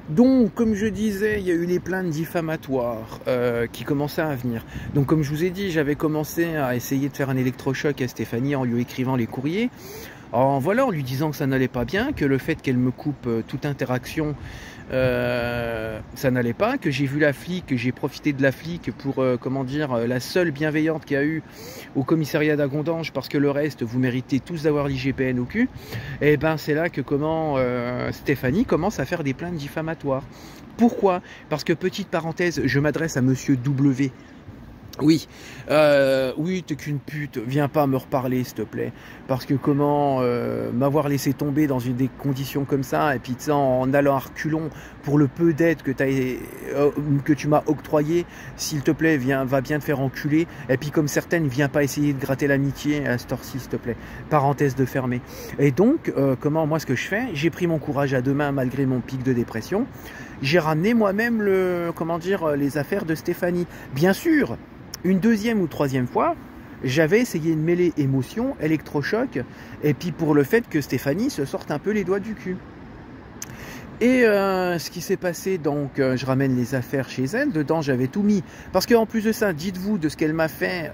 Donc, comme je disais, il y a eu les plaintes diffamatoires qui commençaient à venir. Donc, comme je vous ai dit, j'avais commencé à essayer de faire un électrochoc à Stéphanie en lui écrivant les courriers. En lui disant que ça n'allait pas bien, que le fait qu'elle me coupe toute interaction, ça n'allait pas, que j'ai vu la flic, que j'ai profité de la flic pour, la seule bienveillante qu'il y a eu au commissariat d'Agondange, parce que le reste, vous méritez tous d'avoir l'IGPN au cul. Et ben c'est là que Stéphanie commence à faire des plaintes diffamatoires. Pourquoi? Parce que, petite parenthèse, je m'adresse à Monsieur W. Oui, oui, t'es qu'une pute, viens pas me reparler s'il te plaît, parce que m'avoir laissé tomber dans des conditions comme ça, et puis en allant à reculons pour le peu d'aide que tu m'as octroyé, s'il te plaît, va bien te faire enculer, et puis comme certaines, viens pas essayer de gratter l'amitié à cette heure-ci s'il te plaît, parenthèse de fermer. Et donc, moi ce que je fais, j'ai pris mon courage à deux mains malgré mon pic de dépression, j'ai ramené moi-même les affaires de Stéphanie, bien sûr. Une deuxième ou troisième fois, j'avais essayé de mêler émotion, électrochoc, et puis pour le fait que Stéphanie se sorte un peu les doigts du cul. Et ce qui s'est passé, donc je ramène les affaires chez elle, dedans j'avais tout mis. Parce qu'en plus de ça, dites-vous de ce qu'elle m'a fait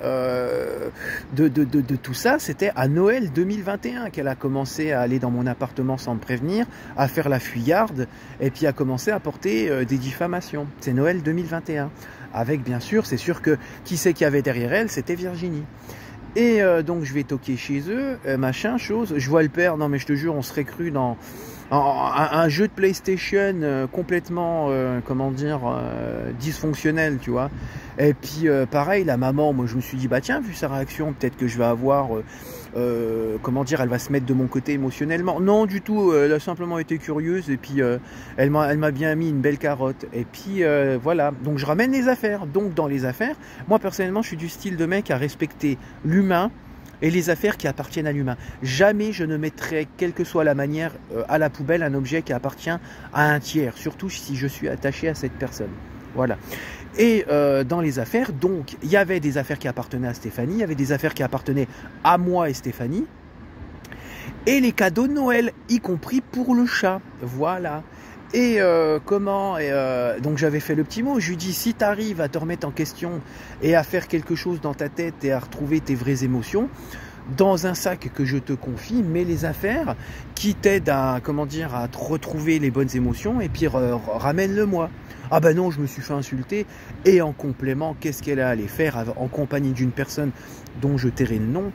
de tout ça, c'était à Noël 2021 qu'elle a commencé à aller dans mon appartement sans me prévenir, à faire la fuyarde, et puis à commencer à porter des diffamations. C'est Noël 2021. Avec bien sûr, c'est sûr que qui c'est qu'il y avait derrière elle, c'était Virginie. Et donc je vais toquer chez eux, machin, chose. Je vois le père, non mais je te jure, on serait cru dans un jeu de PlayStation complètement, dysfonctionnel, tu vois. Et puis pareil, la maman, moi je me suis dit, bah tiens, vu sa réaction, peut-être que je vais avoir, elle va se mettre de mon côté émotionnellement. Non, du tout, elle a simplement été curieuse et puis elle m'a bien mis une belle carotte. Et puis voilà, donc je ramène les affaires. Donc dans les affaires, moi personnellement, je suis du style de mec à respecter l'humain et les affaires qui appartiennent à l'humain. Jamais je ne mettrai, quelle que soit la manière, à la poubelle un objet qui appartient à un tiers, surtout si je suis attaché à cette personne. Voilà. Et dans les affaires, donc, il y avait des affaires qui appartenaient à Stéphanie, il y avait des affaires qui appartenaient à moi et Stéphanie, et les cadeaux de Noël, y compris pour le chat. Voilà. Et donc j'avais fait le petit mot, je lui dis, si tu arrives à te remettre en question et à faire quelque chose dans ta tête et à retrouver tes vraies émotions, dans un sac que je te confie, mets les affaires qui t'aident à te retrouver les bonnes émotions et puis ramène-le moi. Ah ben non, je me suis fait insulter. Et en complément, qu'est-ce qu'elle est allée faire en compagnie d'une personne dont je tairai le nom?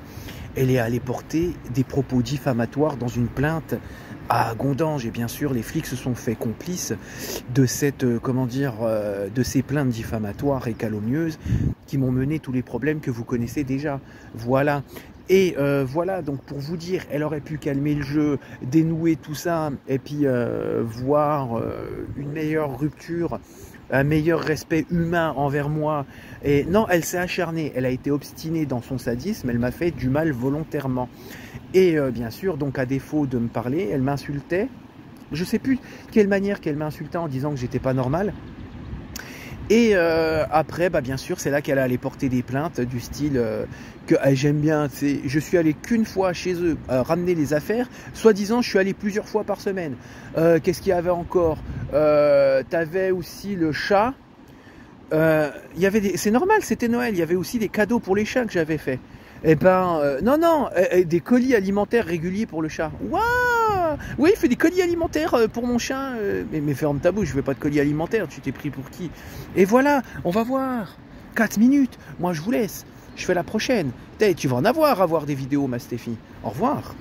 Elle est allée porter des propos diffamatoires dans une plainte à Agondange. Et bien sûr, les flics se sont fait complices de de ces plaintes diffamatoires et calomnieuses qui m'ont mené tous les problèmes que vous connaissez déjà. Voilà. Et voilà, donc pour vous dire, elle aurait pu calmer le jeu, dénouer tout ça, et puis voir une meilleure rupture, un meilleur respect humain envers moi. Et non, elle s'est acharnée, elle a été obstinée dans son sadisme, elle m'a fait du mal volontairement. Et bien sûr, donc à défaut de me parler, elle m'insultait. Je sais plus quelle manière qu'elle m'insultait en disant que j'étais pas normal. Et après, bah bien sûr, c'est là qu'elle est allée porter des plaintes du style que j'aime bien. Je suis allé qu'une fois chez eux ramener les affaires. Soi-disant, je suis allé plusieurs fois par semaine. Qu'est-ce qu'il y avait encore? T'avais aussi le chat. C'est normal, c'était Noël. Il y avait aussi des cadeaux pour les chats que j'avais fait. Eh ben, non, des colis alimentaires réguliers pour le chat. Waouh! Oui, il fait des colis alimentaires pour mon chat. Mais ferme ta bouche, je veux pas de colis alimentaires. Tu t'es pris pour qui? Et voilà, on va voir. 4 minutes. Moi, je vous laisse. Je fais la prochaine. Tu vas en avoir à voir des vidéos, ma Stéphie. Au revoir.